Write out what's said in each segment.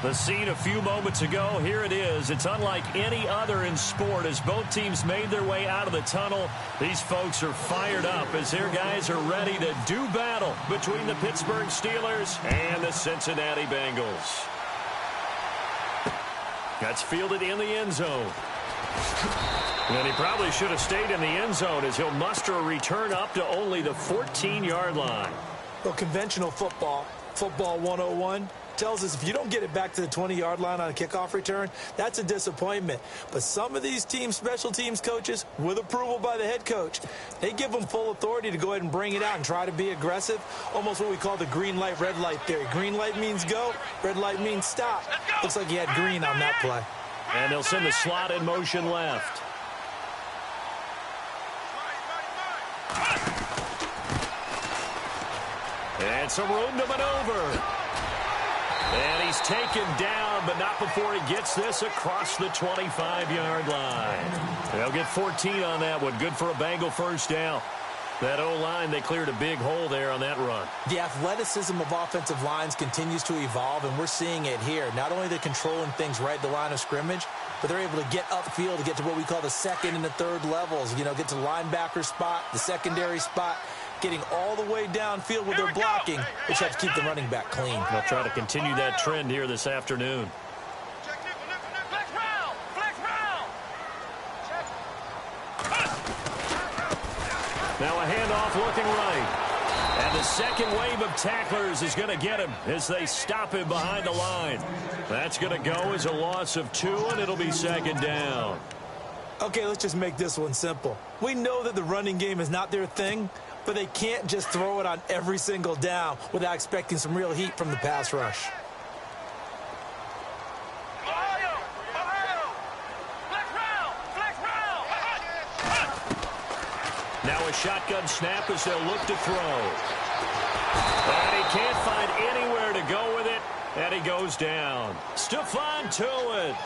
The scene a few moments ago, here it is. It's unlike any other in sport as both teams made their way out of the tunnel. These folks are fired up as their guys are ready to do battle between the Pittsburgh Steelers and the Cincinnati Bengals. That's fielded in the end zone. And he probably should have stayed in the end zone as he'll muster a return up to only the 14-yard line. Well, conventional football 101, tells us if you don't get it back to the 20-yard line on a kickoff return, that's a disappointment. But some of these teams, special teams coaches, with approval by the head coach, they give them full authority to go ahead and bring it out and try to be aggressive, almost what we call the green light, red light theory. Green light means go, red light means stop. Looks like he had green on that play. And they'll send the slot in motion left. And some room to maneuver. And he's taken down, but not before he gets this across the 25-yard line. They'll get 14 on that one. Good for a Bengal first down. That O-line, they cleared a big hole there on that run. The athleticism of offensive lines continues to evolve, and we're seeing it here. Not only they're controlling things right at the line of scrimmage, but they're able to get upfield to get to what we call the second and the third levels. You know, get to the linebacker spot, the secondary spot, getting all the way downfield with their blocking, which helps keep the running back clean. They'll try to continue that trend here this afternoon. Now a handoff looking right. And the second wave of tacklers is going to get him as they stop him behind the line. That's going to go as a loss of 2, and it'll be second down. Okay, let's just make this one simple. We know that the running game is not their thing, but they can't just throw it on every single down without expecting some real heat from the pass rush. Now a shotgun snap as they'll look to throw. And he can't find anywhere to go with it, and he goes down. Stephon Tuitt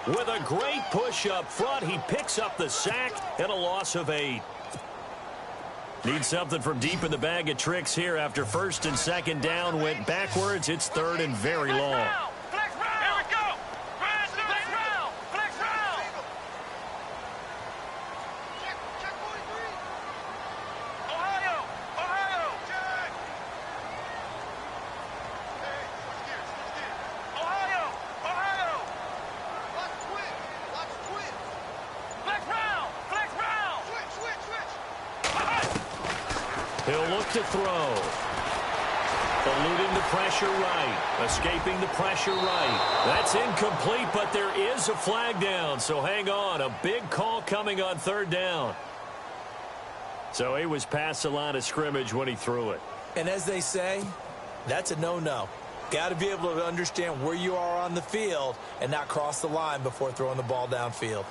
with a great push up front. He picks up the sack and a loss of 8. Need something from deep in the bag of tricks here after first and second down went backwards. It's third and very long. He'll look to throw. Eluding the pressure right. Escaping the pressure right. That's incomplete, but there is a flag down. So hang on. A big call coming on third down. So he was past the line of scrimmage when he threw it. And as they say, that's a no-no. Got to be able to understand where you are on the field and not cross the line before throwing the ball downfield.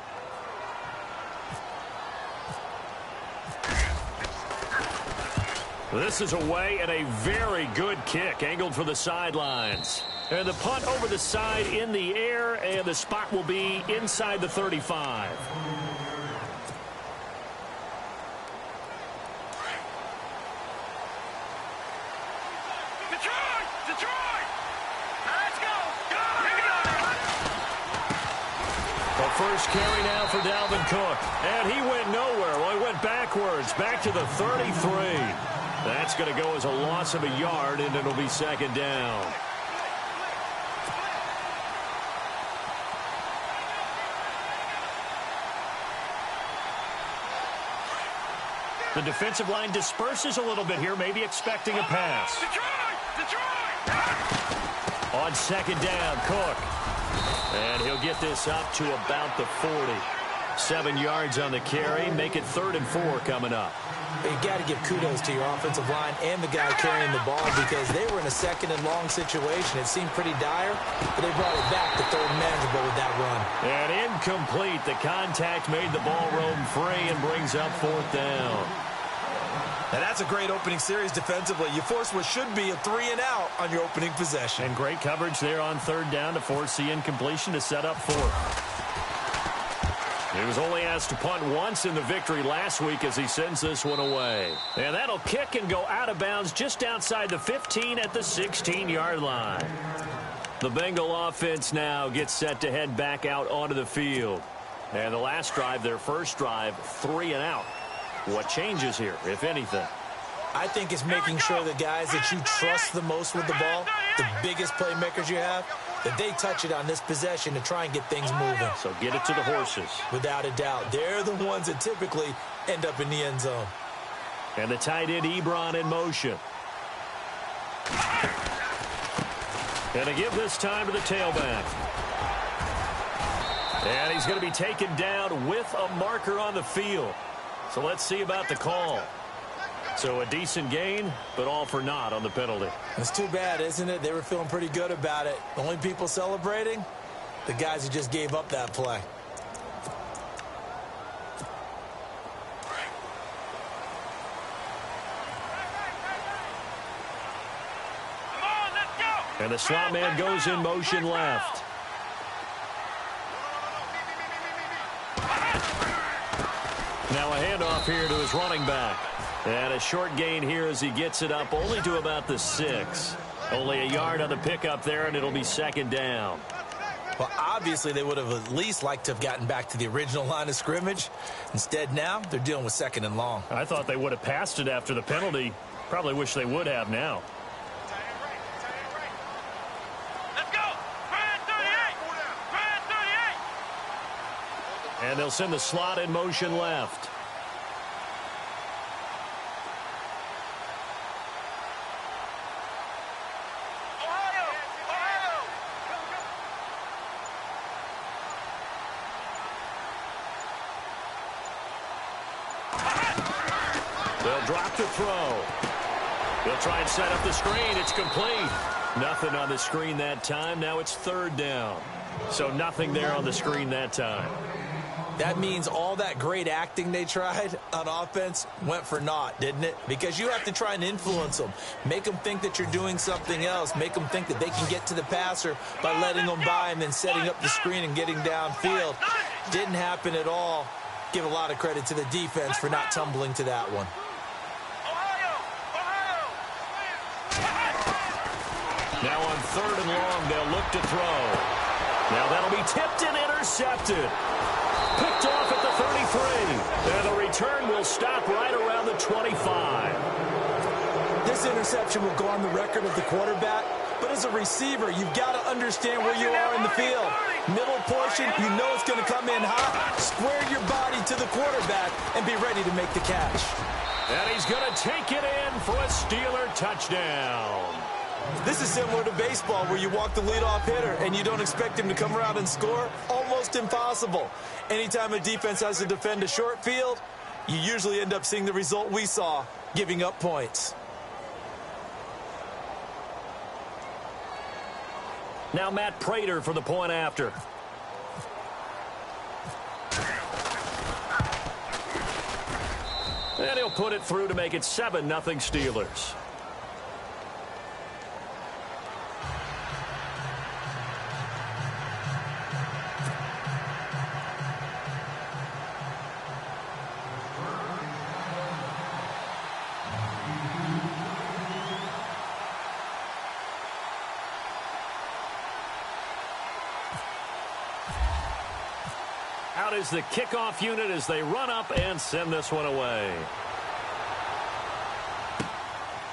This is away and a very good kick angled for the sidelines. And the punt over the side in the air, and the spot will be inside the 35. Detroit! Let's go! The first carry now for Dalvin Cook. And he went nowhere. Well, he went backwards, back to the 33. That's going to go as a loss of a yard, and it'll be second down. The defensive line disperses a little bit here, maybe expecting a pass. Detroit! On second down, Cook. And he'll get this up to about the 40. 7 yards on the carry. Make it 3rd and 4 coming up. You got to give kudos to your offensive line and the guy carrying the ball because they were in a second and long situation. It seemed pretty dire, but they brought it back to 3rd and manageable with that run. And incomplete. The contact made the ball roam free and brings up 4th down. And that's a great opening series defensively. You force what should be a 3-and-out on your opening possession. And great coverage there on 3rd down to force the incompletion to set up 4th. He was only asked to punt once in the victory last week as he sends this one away. And that'll kick and go out of bounds just outside the 15 at the 16-yard line. The Bengal offense now gets set to head back out onto the field. And the last drive, their first drive, 3 and out. What changes here, if anything? I think it's making sure the guys that you trust the most with the ball, the biggest playmakers you have, that they touch it on this possession to try and get things moving. So get it to the horses. Without a doubt. They're the ones that typically end up in the end zone. And the tight end, Ebron, in motion. And to give this time to the tailback. And he's going to be taken down with a marker on the field. So let's see about the call. So a decent gain, but all for naught on the penalty. It's too bad, isn't it? They were feeling pretty good about it. The only people celebrating, the guys who just gave up that play. And the slot man goes in motion left. Now a handoff here to his running back. And a short gain here as he gets it up only to about the 6. Only a yard on the pickup there, and it'll be second down. Well, obviously they would have at least liked to have gotten back to the original line of scrimmage. Instead now, they're dealing with second and long. I thought they would have passed it after the penalty. Probably wish they would have now. And they'll send the slot in motion left. They'll drop to throw. They'll try and set up the screen. It's complete. Nothing on the screen that time. Now it's third down. So nothing there on the screen that time. That means all that great acting they tried on offense went for naught, didn't it? Because you have to try and influence them. Make them think that you're doing something else. Make them think that they can get to the passer by letting them by and then setting up the screen and getting downfield. Didn't happen at all. Give a lot of credit to the defense for not tumbling to that one. Now on third and long, they'll look to throw. Now that'll be tipped and intercepted. Picked off at the 33. And the return will stop right around the 25. This interception will go on the record of the quarterback, but as a receiver, you've got to understand where you are in the field. Middle portion, you know it's going to come in hot. Square your body to the quarterback and be ready to make the catch. And he's going to take it in for a Steeler touchdown. This is similar to baseball where you walk the leadoff hitter and you don't expect him to come around and score. Almost impossible. Anytime a defense has to defend a short field, you usually end up seeing the result we saw, giving up points. Now Matt Prater for the point after. And he'll put it through to make it 7-0 Steelers. Out is the kickoff unit as they run up and send this one away.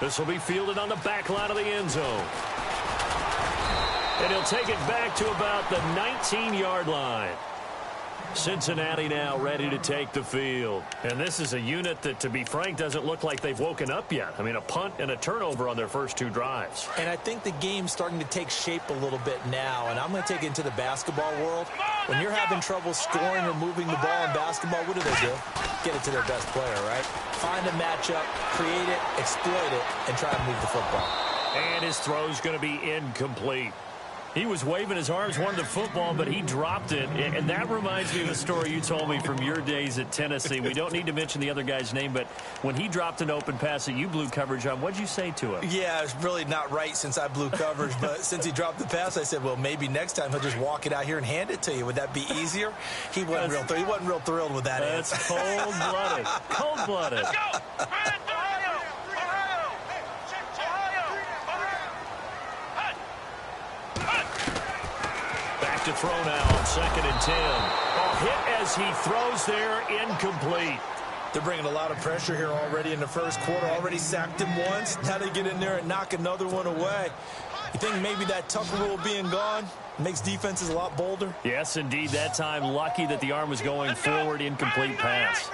This will be fielded on the back line of the end zone. And he'll take it back to about the 19-yard line. Cincinnati now ready to take the field. And this is a unit that, to be frank, doesn't look like they've woken up yet. I mean, a punt and a turnover on their first 2 drives. And I think the game's starting to take shape a little bit now. And I'm going to take it into the basketball world. When you're having trouble scoring or moving the ball in basketball, what do? Get it to their best player, right? Find a matchup, create it, exploit it, and try to move the football. And his throw's going to be incomplete. He was waving his arms, wanted the football, but he dropped it. And that reminds me of the story you told me from your days at Tennessee. We don't need to mention the other guy's name, but when he dropped an open pass that you blew coverage on, what'd you say to him? Yeah, it's really not right since I blew coverage, but since he dropped the pass, I said, well, maybe next time he'll just walk it out here and hand it to you. Would that be easier? He wasn't real thrilled with that answer. That's cold-blooded. Cold-blooded. back to throw now on 2nd and 10. Hit as he throws there, incomplete. They're bringing a lot of pressure here already in the first quarter. Already sacked him once. Now they get in there and knock another one away. You think maybe that Tucker rule being gone makes defenses a lot bolder? Yes, indeed. That time, lucky that the arm was going forward. Incomplete pass.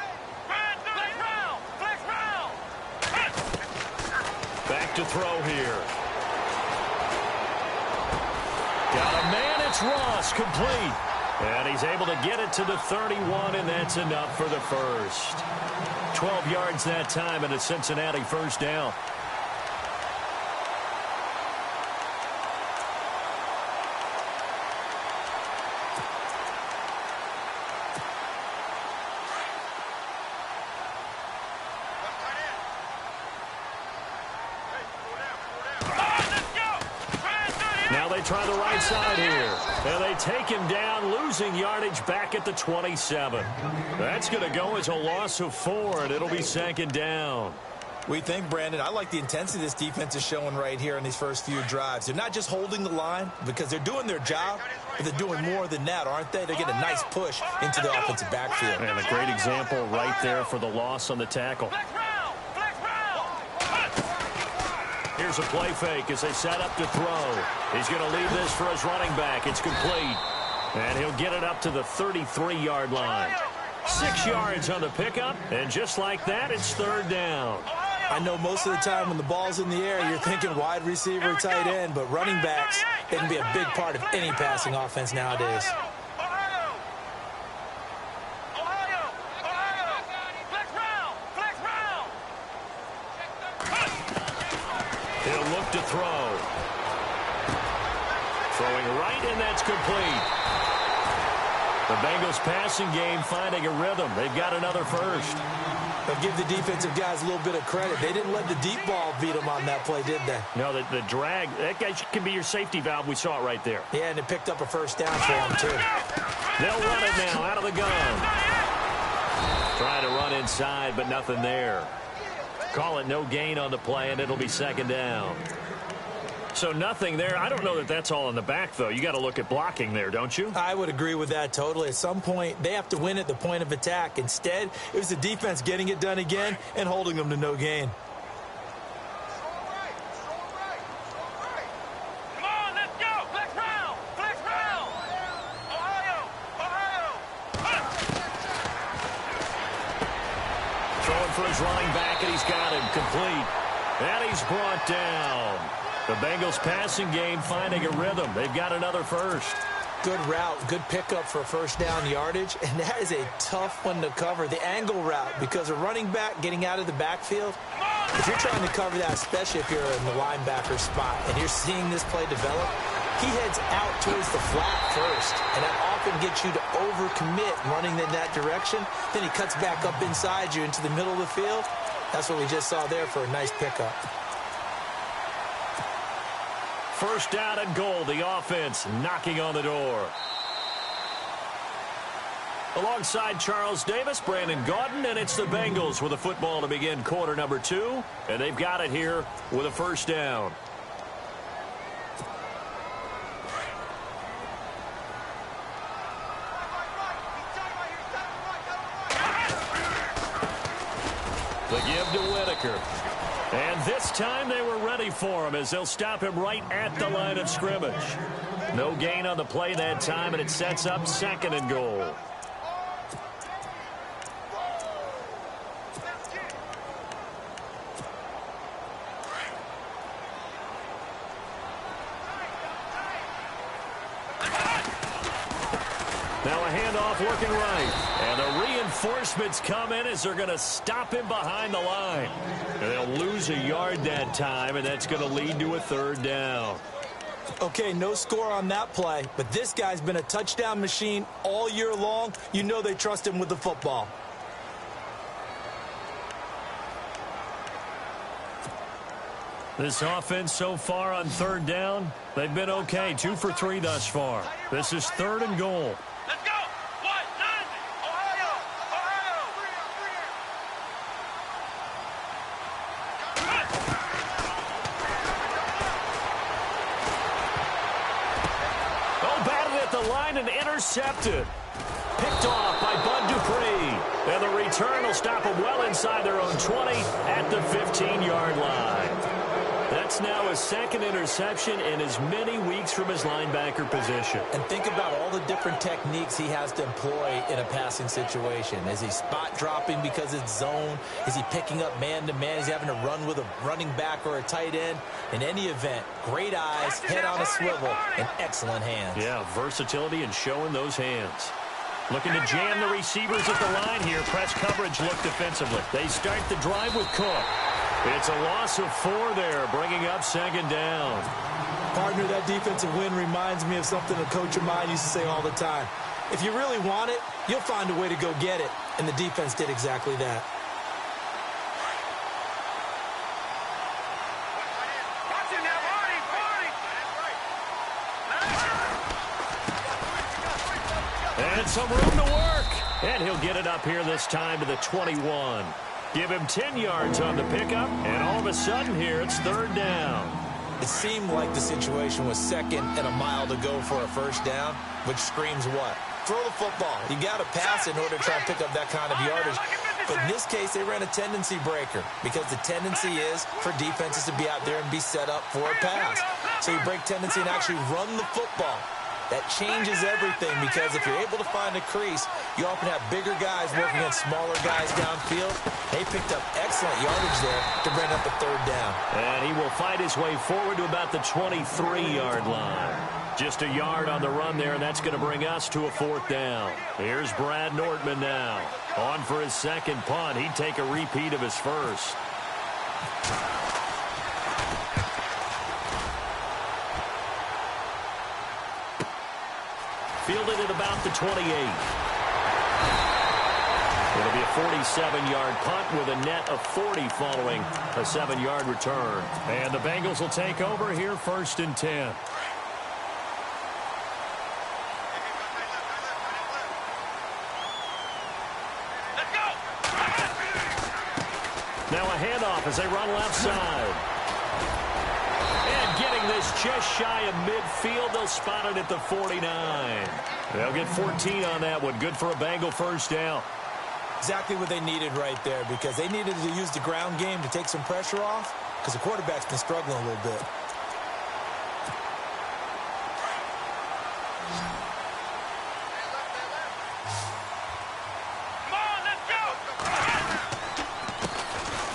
Back to throw here. Got a man. It's Ross, complete. And he's able to get it to the 31, and that's enough for the first. 12 yards that time, and a Cincinnati first down. Now they try the right side here. And they take him down, losing yardage back at the 27. That's going to go as a loss of 4, and it'll be 2nd down. We think, Brandon, I like the intensity this defense is showing right here in these first few drives. They're not just holding the line because they're doing their job, but they're doing more than that, aren't they? They're getting a nice push into the offensive backfield. And a great example right there for the loss on the tackle. Here's a play fake as they set up to throw. He's going to leave this for his running back. It's complete. And he'll get it up to the 33-yard line. 6 yards on the pickup, and just like that, it's 3rd down. I know most of the time when the ball's in the air, you're thinking wide receiver, tight end, but running backs, they can be a big part of any passing offense nowadays. He'll look to throw. Throwing right, and that's complete. The Bengals passing game finding a rhythm. They've got another first. But give the defensive guys a little bit of credit. They didn't let the deep ball beat them on that play, did they? No, the drag, that guy can be your safety valve. We saw it right there. Yeah, and it picked up a first down for them, too. They'll run it now out of the gun. Trying to run inside, but nothing there. Call it no gain on the play, and it'll be 2nd down. So nothing there. I don't know that that's all in the back, though. You got to look at blocking there, don't you? I would agree with that totally. At some point, they have to win at the point of attack. Instead, it was the defense getting it done again and holding them to no gain. Come on, let's go. Flex round. Flex round. Ohio. Throwing for his running back, and he's got him complete. And he's brought down. The Bengals passing game finding a rhythm. They've got another first. Good route, good pickup for first down yardage, and that is a tough one to cover, the angle route, because a running back getting out of the backfield, if you're trying to cover that, especially if you're in the linebacker spot, and you're seeing this play develop, he heads out towards the flat first, and that often gets you to overcommit running in that direction. Then he cuts back up inside you into the middle of the field. That's what we just saw there for a nice pickup. First down and goal, the offense knocking on the door. Alongside Charles Davis, Brandon Gaudin, and it's the Bengals with a football to begin quarter number 2. And they've got it here with a first down. The give to Whitaker. And this time they were ready for him as they'll stop him right at the line of scrimmage. No gain on the play that time, and it sets up 2nd and goal. Now a handoff working right. And the reinforcements come in as they're going to stop him behind the line. And they'll lose a yard that time, and that's going to lead to a 3rd down. Okay, no score on that play, but this guy's been a touchdown machine all year long. You know they trust him with the football. This offense so far on 3rd down, they've been okay. 2 for 3 thus far. This is 3rd and goal. Let's go. What? Ohio. Oh, batted it at the line and intercepted. Picked off by Bud Dupree. And the return will stop them well inside their own 20 at the 15-yard line. That's now his second interception in as many weeks from his linebacker position. And think about all the different techniques he has to employ in a passing situation. Is he spot dropping because it's zone? Is he picking up man-to-man? Is he having to run with a running back or a tight end? In any event, great eyes, head on a swivel, and excellent hands. Yeah, versatility and showing those hands. Looking to jam the receivers at the line here. Press coverage look defensively. They start the drive with Cook. It's a loss of 4 there, bringing up second down. Partner, that defensive win reminds me of something a coach of mine used to say all the time. If you really want it, you'll find a way to go get it. And the defense did exactly that. And some room to work. And he'll get it up here this time to the 21. Give him 10 yards on the pickup, and all of a sudden here it's third down. It seemed like the situation was second and a mile to go for a first down, which screams what? Throw the football. You got to pass in order to try and pick up that kind of yardage. But in this case, they ran a tendency breaker because the tendency is for defenses to be out there and be set up for a pass. So you break tendency and actually run the football. That changes everything because if you're able to find a crease, you often have bigger guys working against smaller guys downfield. They picked up excellent yardage there to bring up a third down. And he will fight his way forward to about the 23-yard line. Just a yard on the run there, and that's going to bring us to a fourth down. Here's Brad Nortman now. On for his second punt. He'd take a repeat of his first. Fielded at about the 28. It'll be a 47-yard punt with a net of 40 following a 7-yard return. And the Bengals will take over here first and 10. Now a handoff as they run left side. And getting this just shy of midfield, they'll spot it at the 49. They'll get 14 on that one. Good for a Bengal first down. Exactly what they needed right there because they needed to use the ground game to take some pressure off because the quarterback's been struggling a little bit.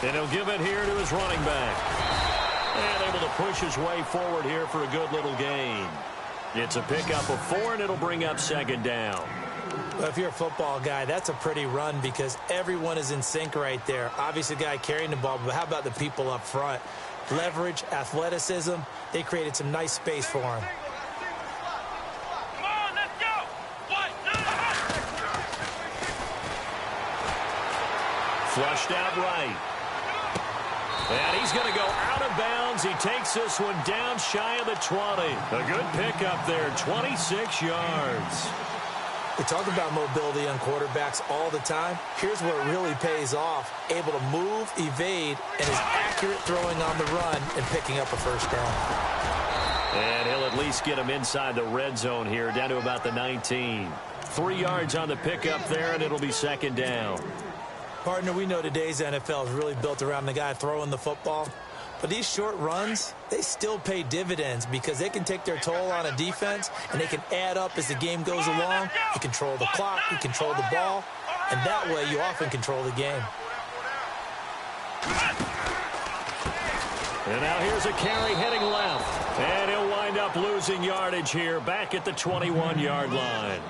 And he'll give it here to his running back. And able to push his way forward here for a good little gain. It's a pickup of 4, and it'll bring up second down. Well, if you're a football guy, that's a pretty run because everyone is in sync right there. Obviously, the guy carrying the ball, but how about the people up front? Leverage, athleticism, they created some nice space for him. Flushed out right. And he's going to go out of bounds. He takes this one down shy of the 20. A good pickup there, 26 yards. We talk about mobility on quarterbacks all the time. Here's where it really pays off. Able to move, evade, and is accurate throwing on the run and picking up a first down. And he'll at least get him inside the red zone here, down to about the 19. 3 yards on the pickup there, and it'll be second down. Partner, we know today's NFL is really built around the guy throwing the football. But these short runs, they still pay dividends because they can take their toll on a defense and they can add up as the game goes along. You control the clock, you control the ball, and that way you often control the game. And now here's a carry heading left. And he'll wind up losing yardage here back at the 21-yard line.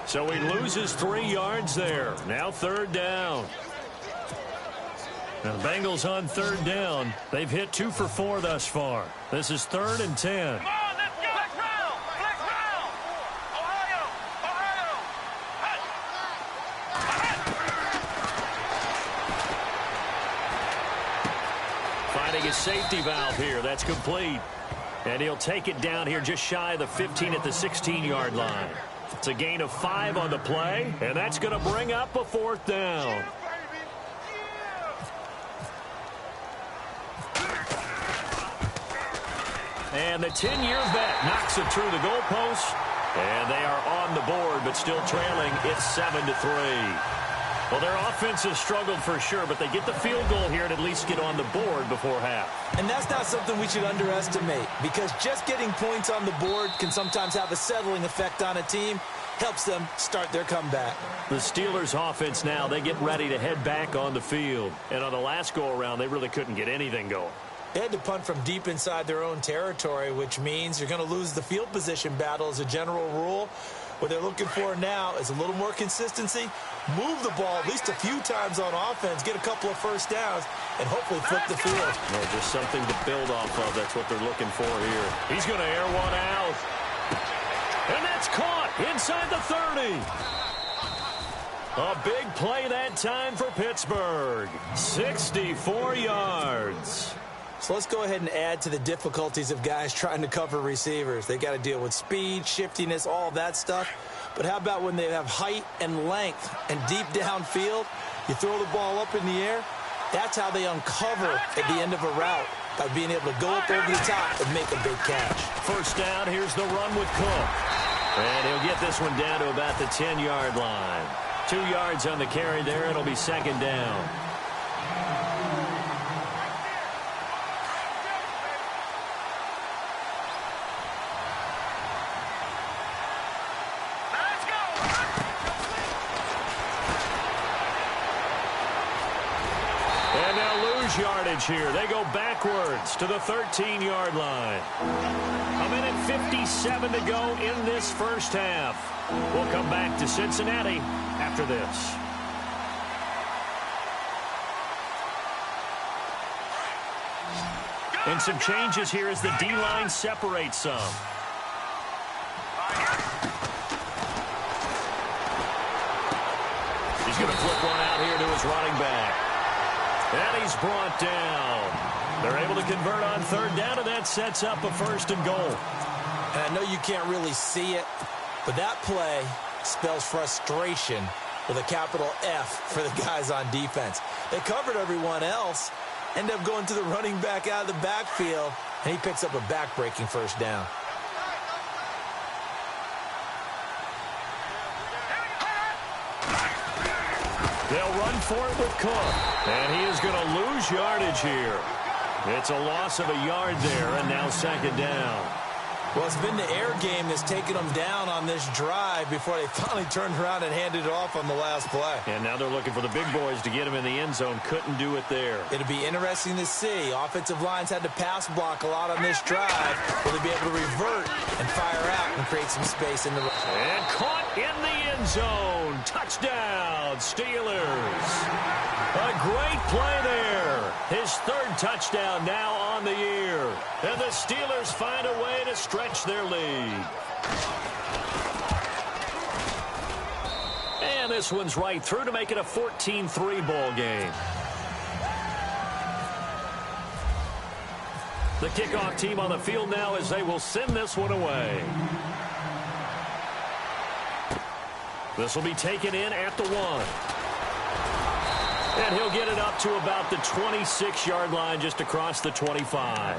So he loses 3 yards there. Now third down. Now the Bengals on third down. They've hit 2 for 4 thus far. This is 3rd and 10. Come on, let's go. Flex round. Flex round. Ohio. Finding his safety valve here. That's complete. And he'll take it down here just shy of the 15 at the 16-yard line. It's a gain of 5 on the play, and that's going to bring up a 4th down. And the 10-year vet knocks it through the goalpost. And they are on the board, but still trailing. It's 7-3. Well, their offense has struggled for sure, but they get the field goal here and at least get on the board before half. And that's not something we should underestimate, because just getting points on the board can sometimes have a settling effect on a team. Helps them start their comeback. The Steelers' offense now, they get ready to head back on the field. And on the last go-around, they really couldn't get anything going. They had to punt from deep inside their own territory, which means you're going to lose the field position battle as a general rule. What they're looking for now is a little more consistency, move the ball at least a few times on offense, get a couple of first downs, and hopefully flip the field. Well, just something to build off of. That's what they're looking for here. He's going to air one out. And that's caught inside the 30. A big play that time for Pittsburgh. 64 yards. So let's go ahead and add to the difficulties of guys trying to cover receivers. They got to deal with speed, shiftiness, all that stuff. But how about when they have height and length and deep downfield? You throw the ball up in the air. That's how they uncover at the end of a route, by being able to go up over the top and make a big catch. First down, here's the run with Cook. And he'll get this one down to about the 10-yard line. 2 yards on the carry there. It'll be second down. And they'll lose yardage here. They go backwards to the 13-yard line. A minute 57 to go in this first half. We'll come back to Cincinnati after this. And some changes here as the D-line separates some. He's going to flip one out here to his running back. And he's brought down. They're able to convert on third down, and that sets up a first and goal. And I know you can't really see it, but that play spells frustration with a capital F for the guys on defense. They covered everyone else, end up going to the running back out of the backfield, and he picks up a back-breaking first down. They'll run for it with Cook, and he is going to lose yardage here. It's a loss of a yard there, and now second down. Well, it's been the air game that's taken them down on this drive before they finally turned around and handed it off on the last play. And now they're looking for the big boys to get him in the end zone. Couldn't do it there. It'll be interesting to see. Offensive lines had to pass block a lot on this drive. Will they be able to revert and fire out and create some space in the... And caught in the end zone. Touchdown, Steelers. A great play there. His third touchdown now on the year. And the Steelers find a way to stretch their lead. And this one's right through to make it a 14-3 ball game. The kickoff team on the field now as they will send this one away. This will be taken in at the 1. And he'll get it up to about the 26-yard line, just across the 25.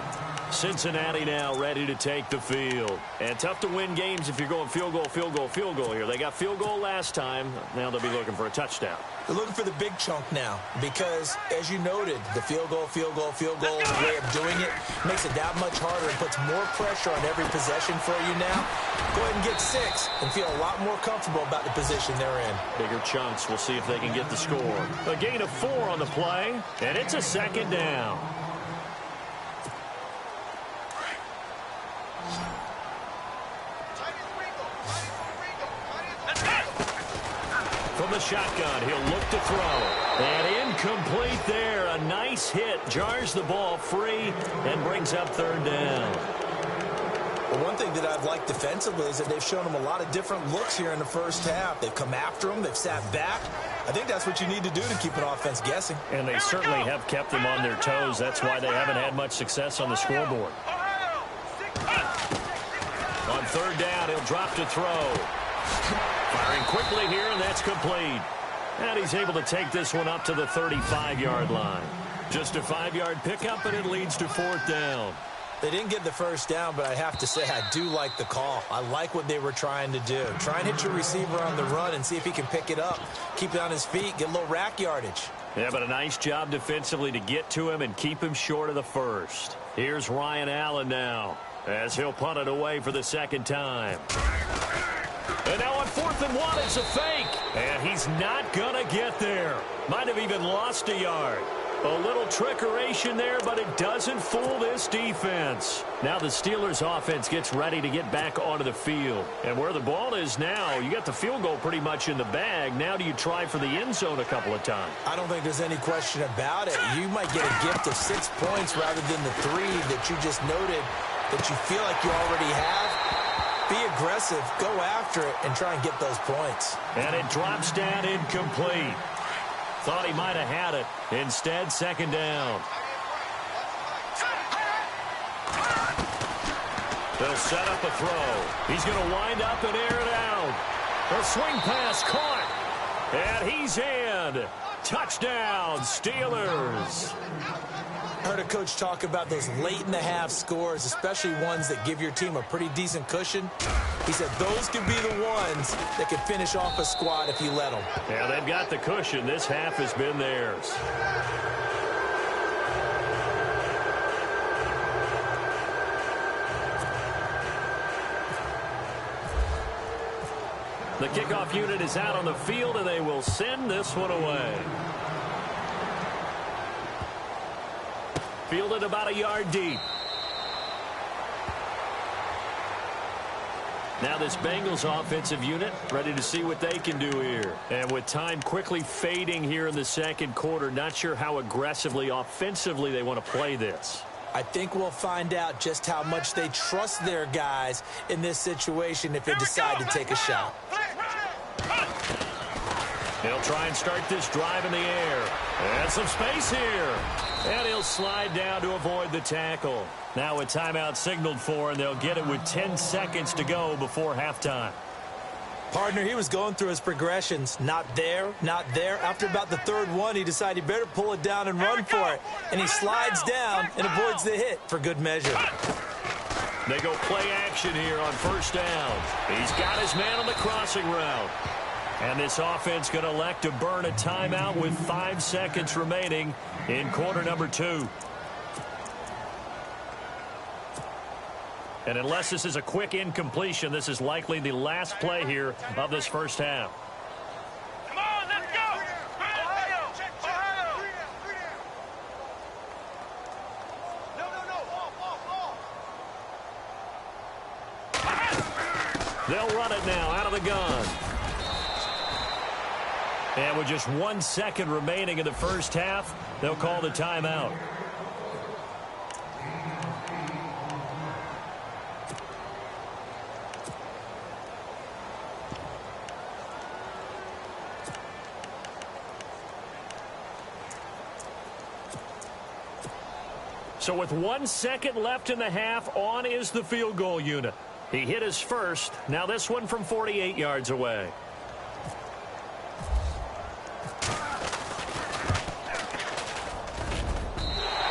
Cincinnati now ready to take the field. And tough to win games if you're going field goal, field goal, field goal here. They got field goal last time. Now they'll be looking for a touchdown. They're looking for the big chunk now because, as you noted, the field goal, field goal, field goal way of doing it makes it that much harder and puts more pressure on every possession for you now. Go ahead and get 6 and feel a lot more comfortable about the position they're in. Bigger chunks. We'll see if they can get the score. A gain of 4 on the play, and it's a second down. From the shotgun, he'll look to throw. And incomplete there. A nice hit. Jars the ball free and brings up third down. Well, one thing that I've liked defensively is that they've shown them a lot of different looks here in the first half. They've come after them. They've sat back. I think that's what you need to do to keep an offense guessing. And they certainly have kept them on their toes. That's why they haven't had much success on the scoreboard. On third down, he'll drop to throw. Firing quickly here, and that's complete. And he's able to take this one up to the 35-yard line. Just a 5-yard pickup, and it leads to fourth down. They didn't get the first down, but I have to say I do like the call. I like what they were trying to do. Try and hit your receiver on the run and see if he can pick it up, keep it on his feet, get a little rack yardage. Yeah, but a nice job defensively to get to him and keep him short of the first. Here's Ryan Allen now as he'll punt it away for the second time. And now on 4th and 1, it's a fake. And he's not going to get there. Might have even lost a yard. A little trickeration there, but it doesn't fool this defense. Now the Steelers offense gets ready to get back onto the field. And where the ball is now, you got the field goal pretty much in the bag. Now do you try for the end zone a couple of times? I don't think there's any question about it. You might get a gift of 6 points rather than the 3 that you just noted that you feel like you already have. Be aggressive, go after it, and try and get those points. And it drops down incomplete. Thought he might have had it. Instead, second down. They'll set up a throw. He's going to wind up and air it out. A swing pass caught. And he's in. Touchdown, Steelers. I heard a coach talk about those late-in-the-half scores, especially ones that give your team a pretty decent cushion. He said those could be the ones that could finish off a squad if you let them. Yeah, they've got the cushion. This half has been theirs. The kickoff unit is out on the field, and they will send this one away. Fielded about a yard deep. Now this Bengals offensive unit ready to see what they can do here. And with time quickly fading here in the second quarter, not sure how aggressively offensively they want to play this. I think we'll find out just how much they trust their guys in this situation if they decide to take a shot. He'll try and start this drive in the air. And some space here. And he'll slide down to avoid the tackle. Now a timeout signaled for, and they'll get it with 10 seconds to go before halftime. Partner, he was going through his progressions. Not there, not there. After about the third one, he decided he better pull it down and run for it. And he slides down and avoids the hit for good measure. They go play action here on first down. He's got his man on the crossing route. And this offense going to elect to burn a timeout with 5 seconds remaining in quarter number 2. And unless this is a quick incompletion, this is likely the last play here of this first half. Come on, let's go! Ohio! Ohio! They'll run it now out of the gun. And with just 1 second remaining in the first half, they'll call the timeout. So with 1 second left in the half, on is the field goal unit. He hit his first. Now this one from 48 yards away.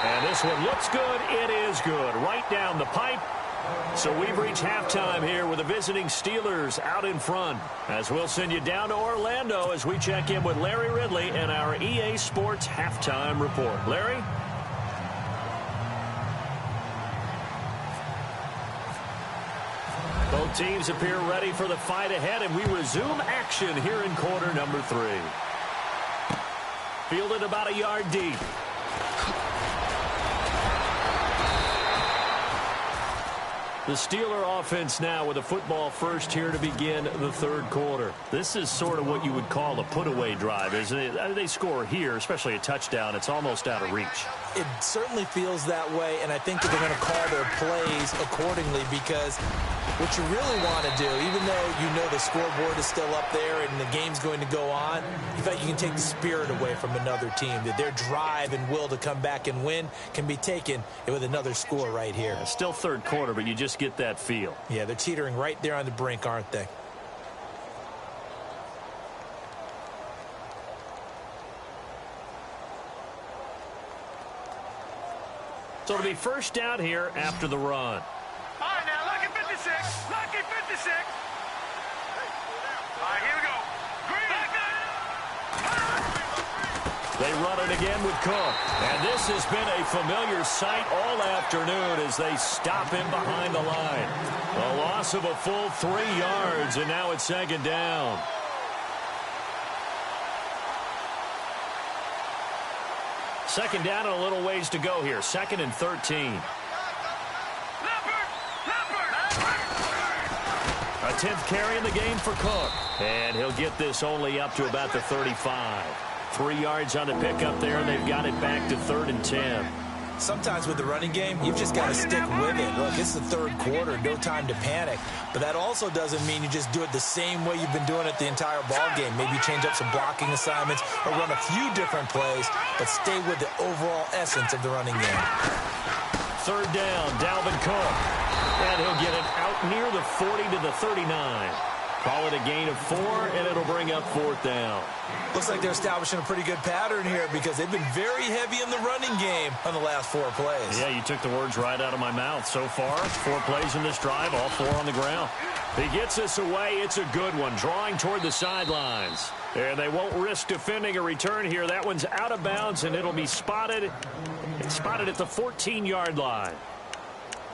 And this one looks good. It is good. Right down the pipe. So we've reached halftime here with the visiting Steelers out in front. As we'll send you down to Orlando as we check in with Larry Ridley and our EA Sports halftime report. Larry? Both teams appear ready for the fight ahead, and we resume action here in quarter number 3. Fielded about a yard deep. The Steeler offense now with a football first here to begin the third quarter. This is sort of what you would call a put-away drive, isn't it? They score here, especially a touchdown. It's almost out of reach. It certainly feels that way, and I think that they're going to call their plays accordingly because what you really want to do, even though you know the scoreboard is still up there and the game's going to go on, you feel like you can take the spirit away from another team, that their drive and will to come back and win can be taken with another score right here. Yeah, still third quarter, but you just get that feel. Yeah, they're teetering right there on the brink, aren't they? So it'll be first down here after the run. All right, now, lucky 56. Lucky 56. All right, here we go. Green. They run it again with Cook. And this has been a familiar sight all afternoon as they stop him behind the line. A loss of a full 3 yards, and now it's second down. Second down and a little ways to go here. 2nd and 13. A 10th carry in the game for Cook. And he'll get this only up to about the 35. 3 yards on the pickup there, and they've got it back to 3rd and 10. Sometimes with the running game, you've just got to stick with it. Look, it's the third quarter, no time to panic. But that also doesn't mean you just do it the same way you've been doing it the entire ball game. Maybe change up some blocking assignments or run a few different plays, but stay with the overall essence of the running game. 3rd down, Dalvin Cook. And he'll get it out near the 40 to the 39. Call it a gain of 4, and it'll bring up 4th down. Looks like they're establishing a pretty good pattern here because they've been very heavy in the running game on the last 4 plays. Yeah, you took the words right out of my mouth. So far, 4 plays in this drive, all 4 on the ground. He gets this away. It's a good one, drawing toward the sidelines. And they won't risk defending a return here. That one's out of bounds, and it'll be spotted. It's spotted at the 14-yard line.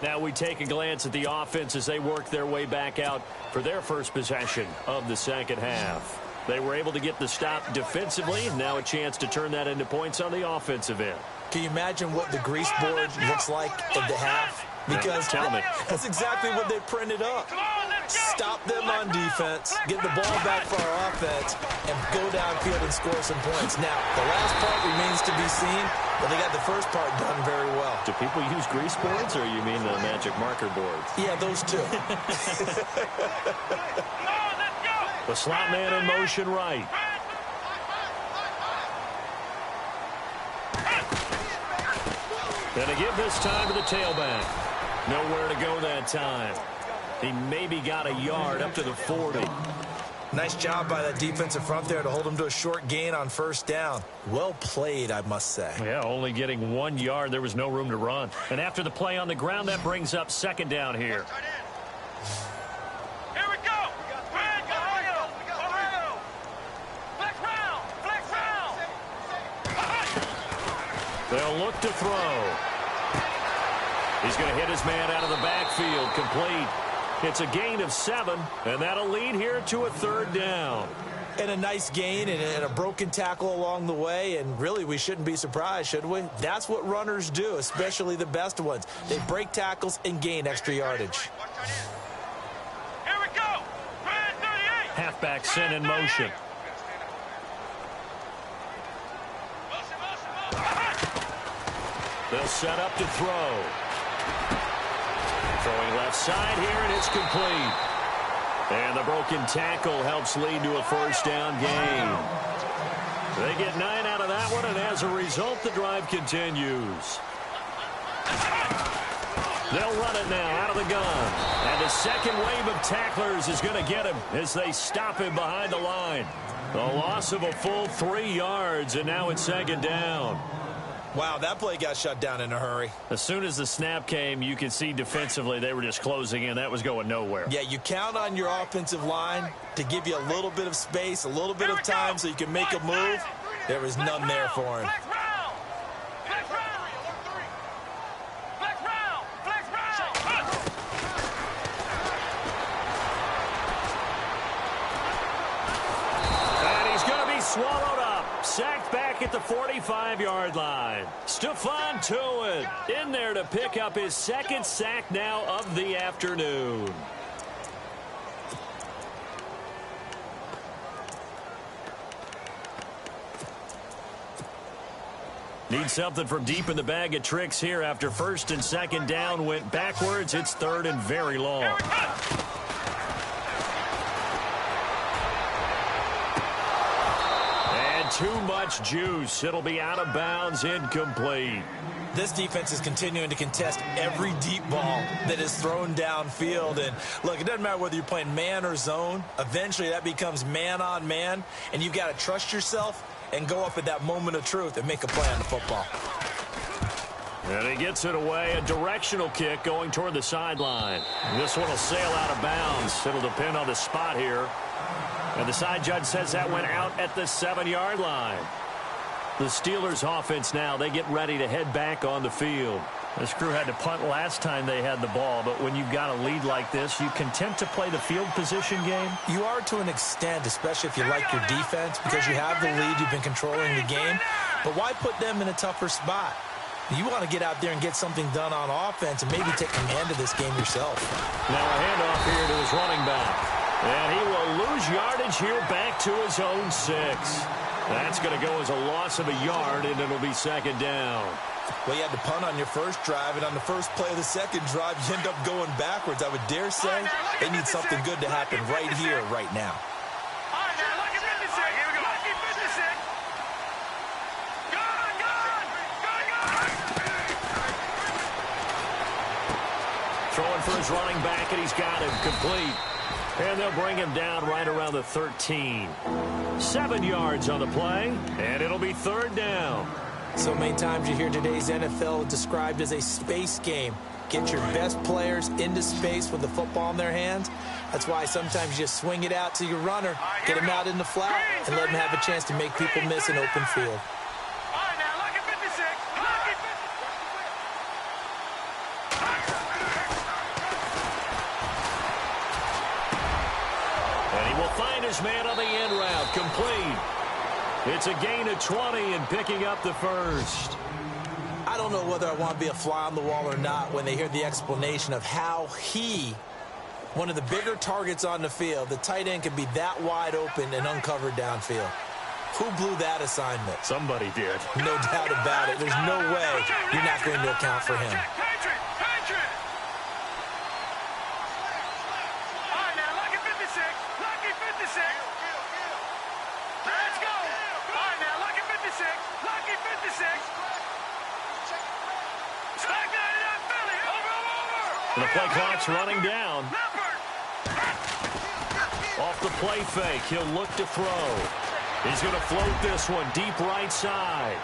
Now we take a glance at the offense as they work their way back out for their first possession of the second half. They were able to get the stop defensively, and now a chance to turn that into points on the offensive end. Can you imagine what the grease board looks like at the half? Because tell me. That's exactly what they printed up. Stop them on defense, get the ball back for our offense, and go downfield and score some points. Now, the last part remains to be seen, but they got the first part done very well. Do people use grease boards, or you mean the magic marker boards? Yeah, those two. The slot man in motion right. And to give this time to the tailback. Nowhere to go that time. He maybe got a yard up to the 40. Nice job by that defensive front there to hold him to a short gain on first down. Well played, I must say. Yeah, only getting 1 yard. There was no room to run. And after the play on the ground, that brings up second down here. Here we go. Ohio. Flex round. Flex round. They'll look to throw. He's going to hit his man out of the backfield. Complete. It's a gain of 7, and that'll lead here to a 3rd down. And a nice gain and a broken tackle along the way, and really we shouldn't be surprised, should we? That's what runners do, especially the best ones. They break tackles and gain extra yardage. Here we go. 38. Halfback sent in motion. They'll set up to throw. Throwing left side here, and it's complete. And the broken tackle helps lead to a first down gain. They get 9 out of that one, and as a result, the drive continues. They'll run it now out of the gun. And the second wave of tacklers is going to get him as they stop him behind the line. A loss of a full 3 yards, and now it's second down. Wow, that play got shut down in a hurry. As soon as the snap came, you could see defensively they were just closing in. That was going nowhere. Yeah, you count on your offensive line to give you a little bit of space, a little bit of time so you can make a move. There was none there for him. Flex round. Flex round. Flex round. Flex round. And he's going to be swallowed up. Sacked back at the 45-yard line. Stephon Tuitt in there to pick up his 2nd sack now of the afternoon. Need something from deep in the bag of tricks here after 1st and 2nd down went backwards. It's 3rd and very long. Too much juice. It'll be out of bounds, incomplete. This defense is continuing to contest every deep ball that is thrown downfield. And look, it doesn't matter whether you're playing man or zone. Eventually that becomes man on man, and you've got to trust yourself and go up at that moment of truth and make a play on the football. And he gets it away, a directional kick going toward the sideline. This one will sail out of bounds. It'll depend on the spot here. And the side judge says that went out at the 7-yard line. The Steelers offense now, they get ready to head back on the field. This crew had to punt last time they had the ball, but when you've got a lead like this, you content to play the field position game? You are to an extent, especially if you like your defense, because you have the lead, you've been controlling the game. But why put them in a tougher spot? You want to get out there and get something done on offense and maybe take command of this game yourself. Now a handoff here to his running back. And he will lose yardage here back to his own 6. That's going to go as a loss of a yard, and it'll be second down. Well, you had to punt on your first drive, and on the first play of the second drive, you end up going backwards. I would dare say they need something good to happen right here, right now. Throwing for his running back, and he's got him complete. And they'll bring him down right around the 13. 7 yards on the play, and it'll be third down. So many times you hear today's NFL described as a space game. Get your best players into space with the football in their hands. That's why sometimes you just swing it out to your runner, get him out in the flat, and let him have a chance to make people miss an open field. And he will find his man on the end route, complete. It's a gain of 20 and picking up the first. I don't know whether I want to be a fly on the wall or not when they hear the explanation of how one of the bigger targets on the field, the tight end, could be that wide open and uncovered downfield. Who blew that assignment? Somebody did. No doubt about it. There's no way you're not going to account for him. And the play clock's running down. Off the play fake, he'll look to throw. He's going to float this one deep right side.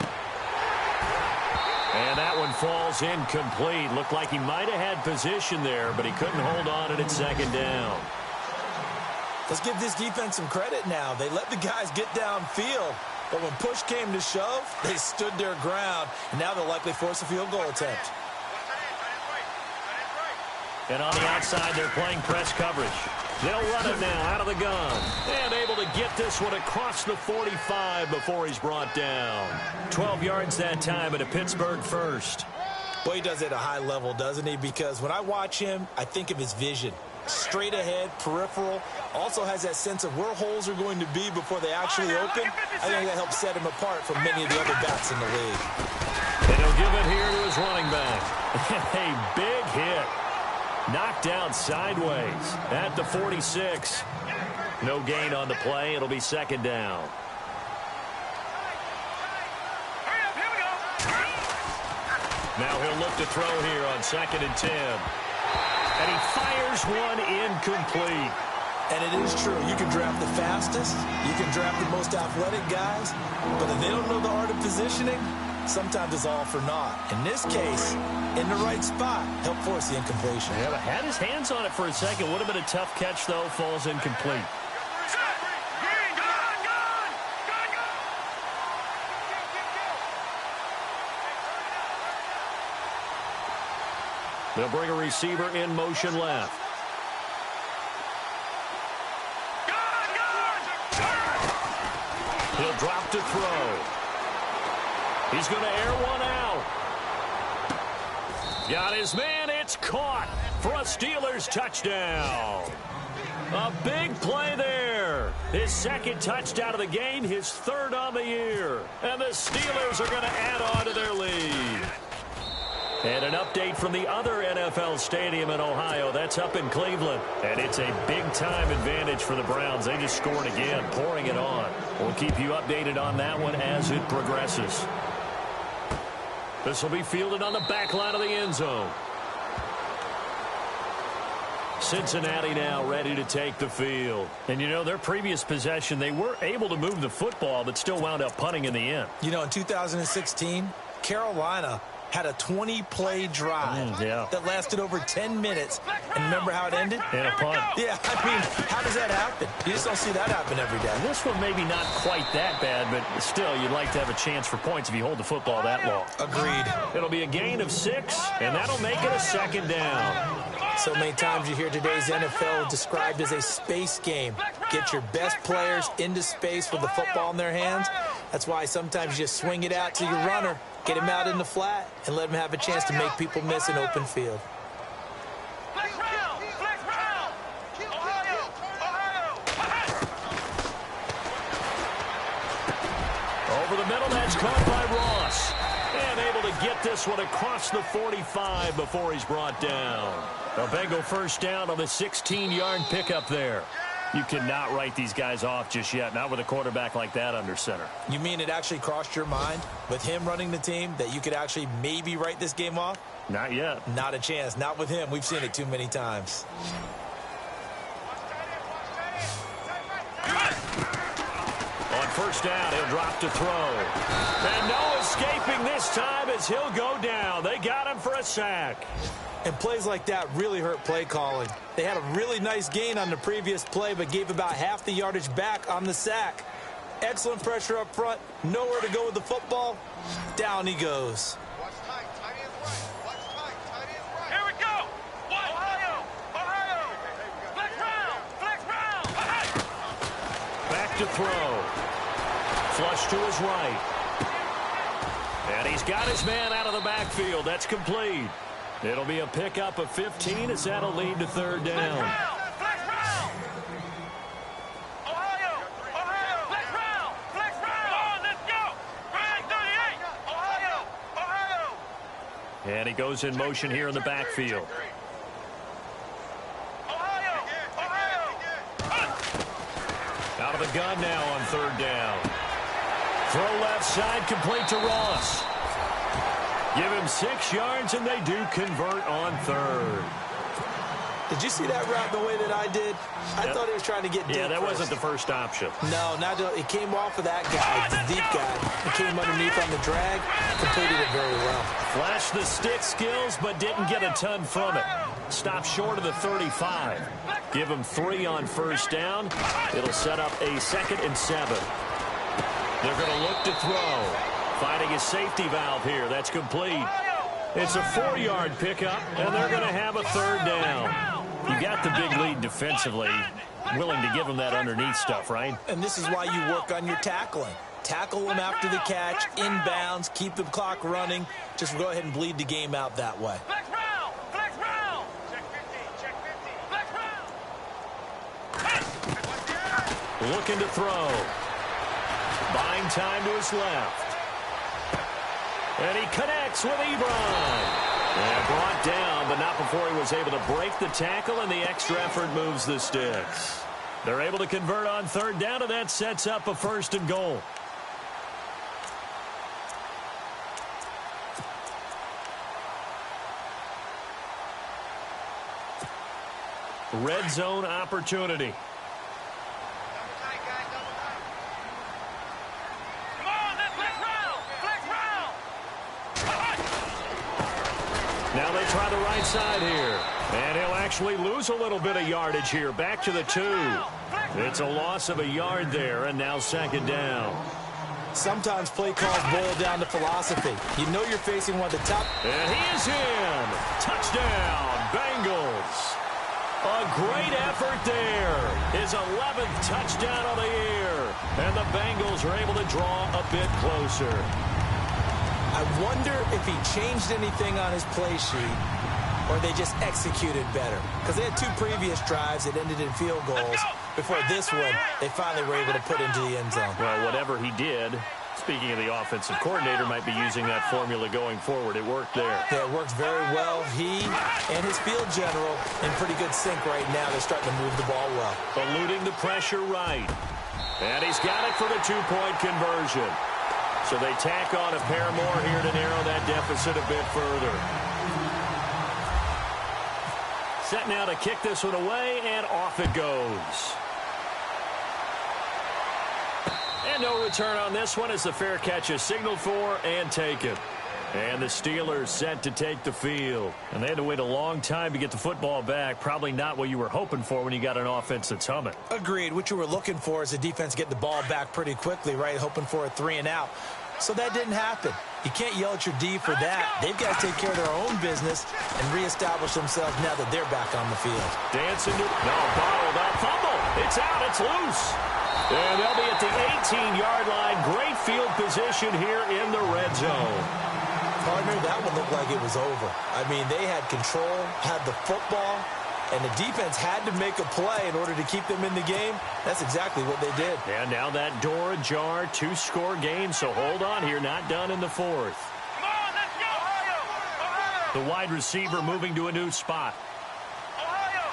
And that one falls incomplete. Looked like he might have had position there, but he couldn't hold on at its second down. Let's give this defense some credit now. They let the guys get downfield, but when push came to shove, they stood their ground, and now they'll likely force a field goal attempt. And on the outside, they're playing press coverage. They'll run it now out of the gun. And able to get this one across the 45 before he's brought down. 12 yards that time at a Pittsburgh first. Well, he does it at a high level, doesn't he? Because when I watch him, I think of his vision. Straight ahead, peripheral. Also has that sense of where holes are going to be before they actually open. I think that helps set him apart from many of the other backs in the league. And he'll give it here to his running back. A big hit. Knocked down sideways at the 46. No gain on the play. It'll be second down. Now he'll look to throw here on 2nd and 10. And he fires one incomplete. And it is true. You can draft the fastest. You can draft the most athletic guys. But if they don't know the art of positioning, sometimes it's all for naught. In this case, in the right spot, help force the incompletion. Yeah, had his hands on it for a second. Would have been a tough catch, though. Falls incomplete. They'll bring a receiver in motion left. He'll drop to throw. He's going to air one out. Got his man. It's caught for a Steelers touchdown. A big play there. His second touchdown of the game, his third on the year. And the Steelers are going to add on to their lead. And an update from the other NFL stadium in Ohio. That's up in Cleveland. And it's a big-time advantage for the Browns. They just scored again, pouring it on. We'll keep you updated on that one as it progresses. This will be fielded on the back line of the end zone. Cincinnati now ready to take the field. And, you know, their previous possession, they were able to move the football, but still wound up punting in the end. You know, in 2016, Carolina had a 20-play drive that lasted over 10 minutes. And remember how it ended? And a punt. Yeah, I mean, how does that happen? You just don't see that happen every day. This one maybe not quite that bad, but still, you'd like to have a chance for points if you hold the football that long. Agreed. It'll be a gain of 6, and that'll make it a second down. So many times you hear today's NFL described as a space game. Get your best players into space with the football in their hands. That's why sometimes you just swing it out to your runner, get him out in the flat, and let him have a chance to make people miss an open field. Over the middle, that's caught by Ross. And able to get this one across the 45 before he's brought down. A Bengal first down on the 16-yard pickup there. You cannot write these guys off just yet, not with a quarterback like that under center. You mean it actually crossed your mind with him running the team that you could actually maybe write this game off? Not yet. Not a chance. Not with him. We've seen it too many times. On first down, he'll drop to throw. And no escaping this time as he'll go down. They got him for a sack. And plays like that really hurt play calling. They had a really nice gain on the previous play, but gave about half the yardage back on the sack. Excellent pressure up front. Nowhere to go with the football. Down he goes. Here we go. Ohio. Flex round. Back to throw. Flush to his right. And he's got his man out of the backfield. That's complete. It'll be a pickup of 15 as that'll lead to third down. Flex round. Ohio. Flex round. Come on, let's go. Flag 38. Ohio. And he goes in motion here in the backfield. Out of the gun now on third down. Throw left side, complete to Ross. Give him 6 yards, and they do convert on third. Did you see that route the way that I did? I thought he was trying to get deep. Yeah, that first. wasn't the first option. No, it came off of that guy, the deep guy. It came underneath on the drag, completed it very well. Flashed the stick skills, but didn't get a ton from it. Stopped short of the 35. Give him 3 on first down. It'll set up a 2nd and 7. They're going to look to throw. Finding a safety valve here. That's complete. It's a 4-yard pickup, and they're going to have a third down. You got the big lead defensively. Willing to give them that underneath stuff, right? And this is why you work on your tackling. Tackle them after the catch, inbounds, keep the clock running. Just go ahead and bleed the game out that way. Flex round. Check 50. Flex round. Looking to throw. Buying time to his left. And he connects with Ebron. And brought down, but not before he was able to break the tackle, and the extra effort moves the sticks. They're able to convert on third down, and that sets up a 1st and goal. Red zone opportunity. Now they try the right side here. And he'll actually lose a little bit of yardage here. Back to the 2. It's a loss of a yard there, and now 2nd down. Sometimes play calls boil down to philosophy. You know you're facing one of the top. And he is in. Touchdown, Bengals. A great effort there. His 11th touchdown of the year. And the Bengals are able to draw a bit closer. I wonder if he changed anything on his play sheet or they just executed better. Because they had 2 previous drives that ended in field goals. Before this one, they finally were able to put into the end zone. Well, whatever he did, speaking of the offensive coordinator, might be using that formula going forward. It worked there. Yeah, it worked very well. He and his field general in pretty good sync right now. They're starting to move the ball well. Eluding the pressure right. And he's got it for the 2-point conversion. So they tack on a pair more here to narrow that deficit a bit further. Set now to kick this one away, and off it goes. And no return on this one as the fair catch is signaled for and taken. And the Steelers set to take the field. And they had to wait a long time to get the football back. Probably not what you were hoping for when you got an offense that's humming. Agreed. What you were looking for is a defense getting the ball back pretty quickly, right? Hoping for a 3-and-out. So that didn't happen. You can't yell at your D for that. They've got to take care of their own business and reestablish themselves now that they're back on the field. Dancing to bottled up. Fumble. It's out. It's loose. And they'll be at the 18-yard line. Great field position here in the red zone. Partner, that one looked like it was over. I mean, they had control, had the football, and the defense had to make a play in order to keep them in the game. That's exactly what they did. And now that door ajar, 2-score game, so hold on here, not done in the fourth. Come on, let's go! Ohio! The wide receiver moving to a new spot. Ohio!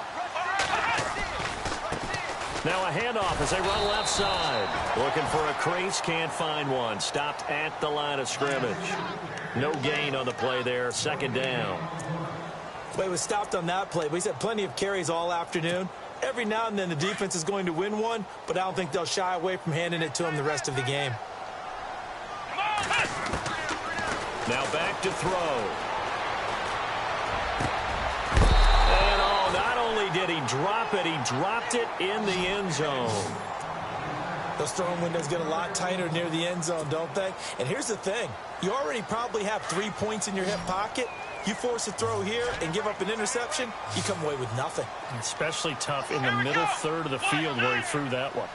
Now a handoff as they run left side. Looking for a crease, can't find one. Stopped at the line of scrimmage. No gain on the play there, second down. Well, he was stopped on that play, but he's had plenty of carries all afternoon. Every now and then the defense is going to win one, but I don't think they'll shy away from handing it to him the rest of the game. Now back to throw. And not only did he drop it, he dropped it in the end zone. Those throwing windows get a lot tighter near the end zone, don't they? And here's the thing. You already probably have 3 points in your hip pocket. You force a throw here and give up an interception, you come away with nothing. Especially tough in the middle third of the field where he threw that one.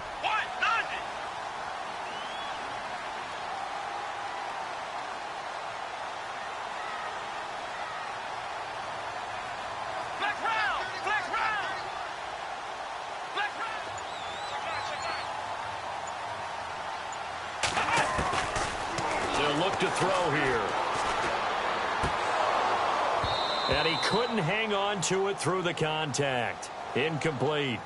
They'll look to throw here. And he couldn't hang on to it through the contact. Incomplete.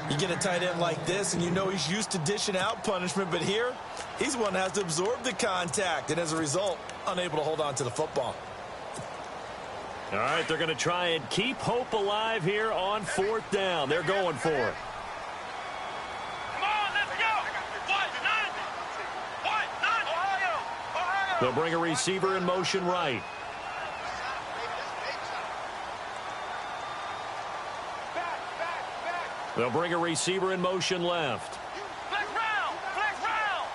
You get a tight end like this, and you know he's used to dishing out punishment, but here, he's one that has to absorb the contact, and as a result, unable to hold on to the football. All right, they're going to try and keep hope alive here on 4th down. They're going for it. Come on, let's go! Ohio! They'll bring a receiver in motion right. They'll bring a receiver in motion left. Flex round! Flex round!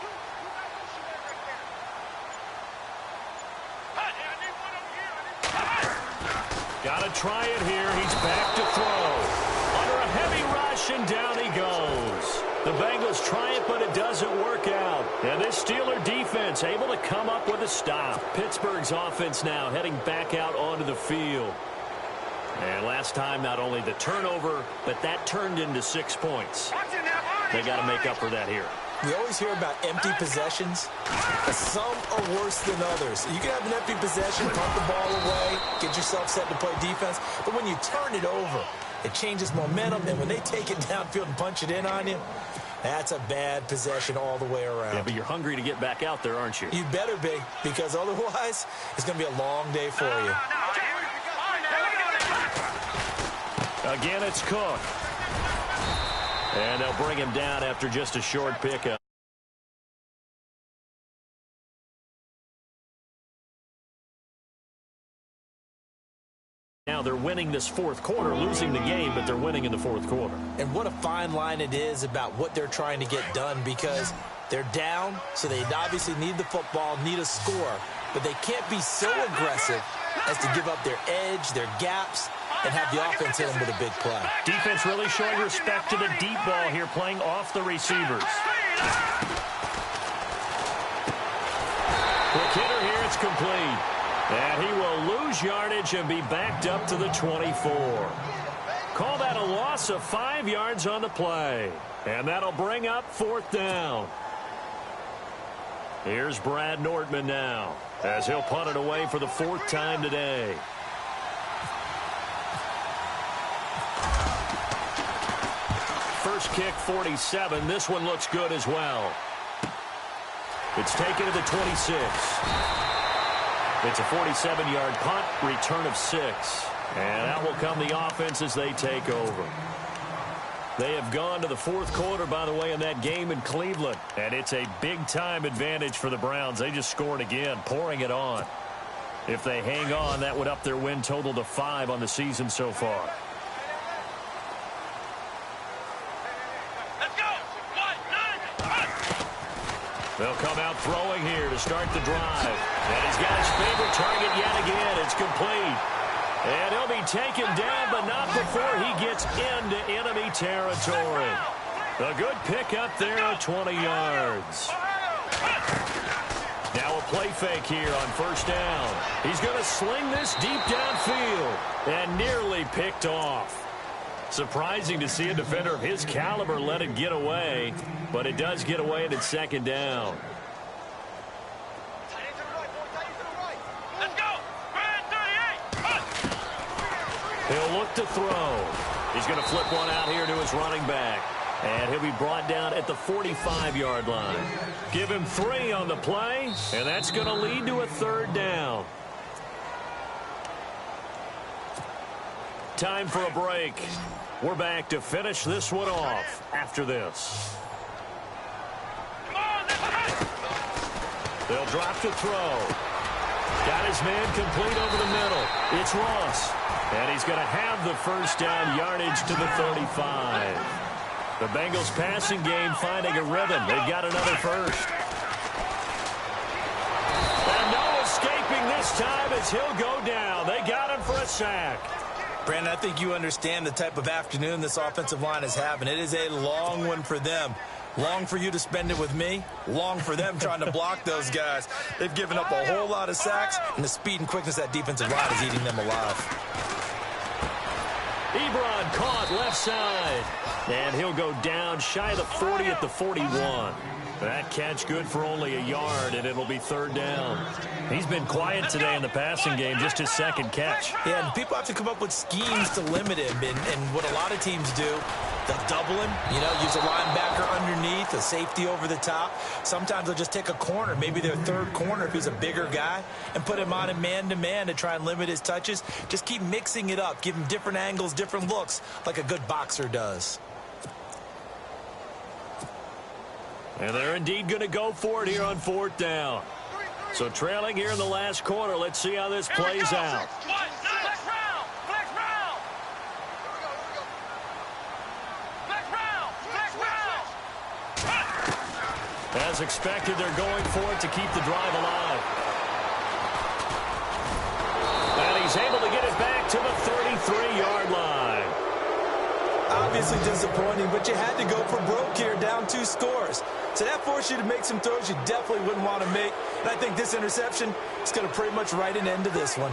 Got to try it here. He's back to throw. Under a heavy rush, and down he goes. The Bengals try it, but it doesn't work out. And this Steeler defense able to come up with a stop. Pittsburgh's offense now heading back out onto the field. And last time, not only the turnover, but that turned into 6 points. They got to make up for that here. We always hear about empty possessions, but some are worse than others. You can have an empty possession, pump the ball away, get yourself set to play defense, but when you turn it over, it changes momentum, and when they take it downfield and punch it in on you, that's a bad possession all the way around. Yeah, but you're hungry to get back out there, aren't you? You better be, because otherwise, it's going to be a long day for you. Again, it's Cook. And they'll bring him down after just a short pickup. Now they're winning this 4th quarter, losing the game, but they're winning in the 4th quarter. And what a fine line it is about what they're trying to get done, because they're down, so they obviously need the football, need a score, but they can't be so aggressive as to give up their edge, their gaps, and have the offense hit them with a big play. Defense really showing respect to the deep ball here, playing off the receivers. Quick hitter here, it's complete. And he will lose yardage and be backed up to the 24. Call that a loss of 5 yards on the play. And that'll bring up 4th down. Here's Brad Nordman now, as he'll punt it away for the 4th time today. First kick, 47. This one looks good as well. It's taken to the 26. It's a 47-yard punt, return of 6. And out will come the offense as they take over. They have gone to the fourth quarter, by the way, in that game in Cleveland. And it's a big-time advantage for the Browns. They just scored again, pouring it on. If they hang on, that would up their win total to 5 on the season so far. Let's go. 1, 9, 1. They'll come out throwing here to start the drive. And he's got his favorite target yet again. It's complete. And he'll be taken down, but not before he gets into enemy territory. A good pickup there at 20 yards. Now a play fake here on first down. He's going to sling this deep downfield and nearly picked off. Surprising to see a defender of his caliber let it get away, but it does get away and it's second down. He'll look to throw. He's going to flip one out here to his running back. And he'll be brought down at the 45-yard line. Give him 3 on the play, and that's going to lead to a third down. Time for a break. We're back to finish this one off after this. They'll drop to throw. Got his man complete over the middle. It's Ross. And he's going to have the first down yardage to the 35. The Bengals passing game finding a rhythm. They've got another first. And no escaping this time as he'll go down. They got him for a sack. Brandon, I think you understand the type of afternoon this offensive line is having. It is a long one for them. Long for you to spend it with me. Long for them trying to block those guys. They've given up a whole lot of sacks, and the speed and quickness of that defensive line is eating them alive. Ebron caught left side. And he'll go down shy of the 40 at the 41. That catch good for only a yard, and it'll be third down. He's been quiet today in the passing game, just his second catch. Yeah, and people have to come up with schemes to limit him. And what a lot of teams do, they'll double him, use a linebacker underneath, a safety over the top. Sometimes they'll just take a corner, maybe their third corner if he's a bigger guy, and put him on a man-to-man to try and limit his touches. Just keep mixing it up. Give him different angles, different looks, like a good boxer does. And they're indeed going to go for it here on fourth down. So trailing here in the last quarter. Let's see how this plays out. As expected, they're going for it to keep the drive alive. And he's able to get it back to the 33-yard line. Obviously disappointing, but you had to go for broke here, down 2 scores. So that forced you to make some throws you definitely wouldn't want to make. And I think this interception is going to pretty much write an end to this one.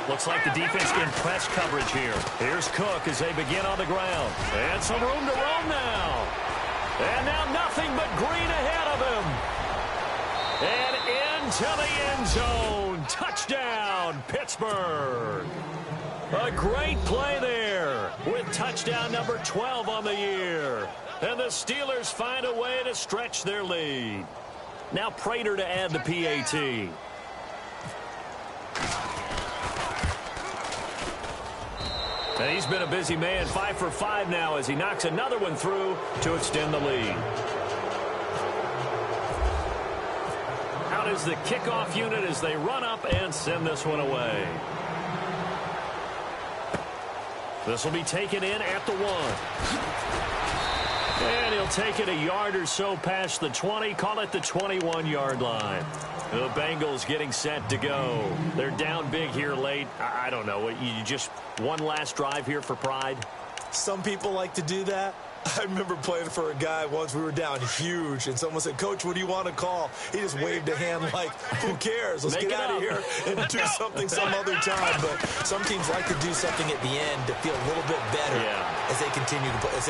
Looks like the defense in press coverage here. Here's Cook as they begin on the ground. And some room to roam now. And now nothing but green ahead of him. And into the end zone. Touchdown, Pittsburgh. A great play there with touchdown number 12 on the year. And the Steelers find a way to stretch their lead. Now Prater to add the PAT. And he's been a busy man, 5 for 5 now as he knocks another one through to extend the lead. Out is the kickoff unit as they run up and send this one away. This will be taken in at the 1. And he'll take it a yard or so past the 20, call it the 21-yard line. The Bengals getting set to go. They're down big here late. I don't know. You just one last drive here for pride? Some people like to do that. I remember playing for a guy once. We were down huge, and someone said, "Coach, what do you want to call?" He just waved a hand like, "Who cares? Let's get out of here and do something some other time." But some teams like to do something at the end to feel a little bit better as they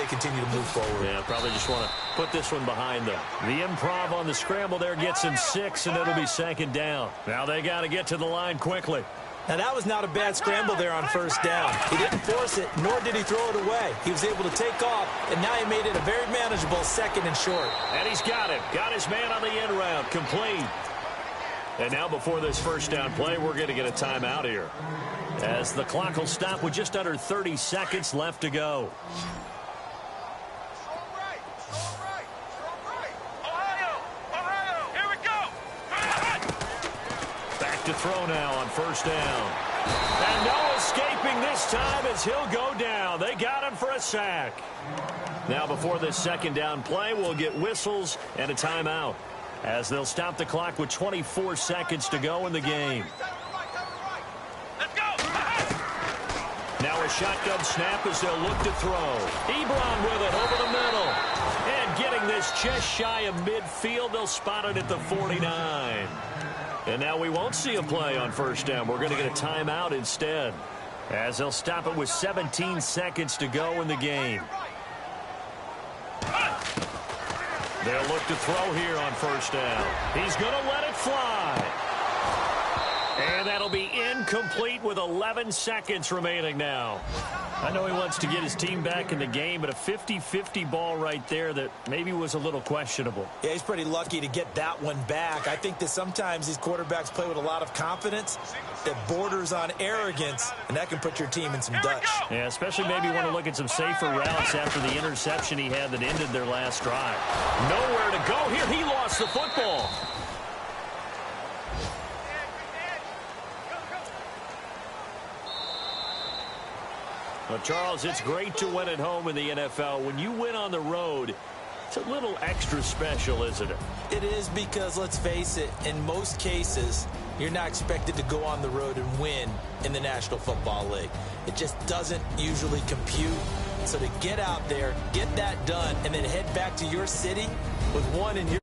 continue to move forward. Yeah, probably just want to put this one behind them. The improv on the scramble there gets him 6, and it'll be second down. Now they got to get to the line quickly. Now, that was not a bad scramble there on first down. He didn't force it, nor did he throw it away. He was able to take off, and now he made it a very manageable 2nd and short. And he's got him. Got his man on the end route. Complete. And now before this first down play, we're going to get a timeout here. as the clock will stop with just under 30 seconds left to go. Here we go. Back to throw now on first down. And no escaping this time as he'll go down. They got him for a sack. Now before this second down play, we'll get whistles and a timeout as they'll stop the clock with 24 seconds to go in the game. Let's go. Now a shotgun snap as they'll look to throw. Ebron with it over the middle. And getting this just shy of midfield, they'll spot it at the 49. And now we won't see a play on first down. We're going to get a timeout instead as they'll stop it with 17 seconds to go in the game. They'll look to throw here on first down. He's going to let it fly. And that'll be incomplete with 11 seconds remaining now. I know he wants to get his team back in the game, but a 50-50 ball right there that maybe was a little questionable. Yeah, he's pretty lucky to get that one back. I think that sometimes these quarterbacks play with a lot of confidence that borders on arrogance, and that can put your team in some dutch. Yeah, especially maybe want to look at some safer routes after the interception he had that ended their last drive. Nowhere to go here. He lost the football. Well, Charles, it's great to win at home in the NFL. When you win on the road, it's a little extra special, isn't it? It is because, let's face it, in most cases, you're not expected to go on the road and win in the National Football League. It just doesn't usually compute. So to get out there, get that done, and then head back to your city with one in your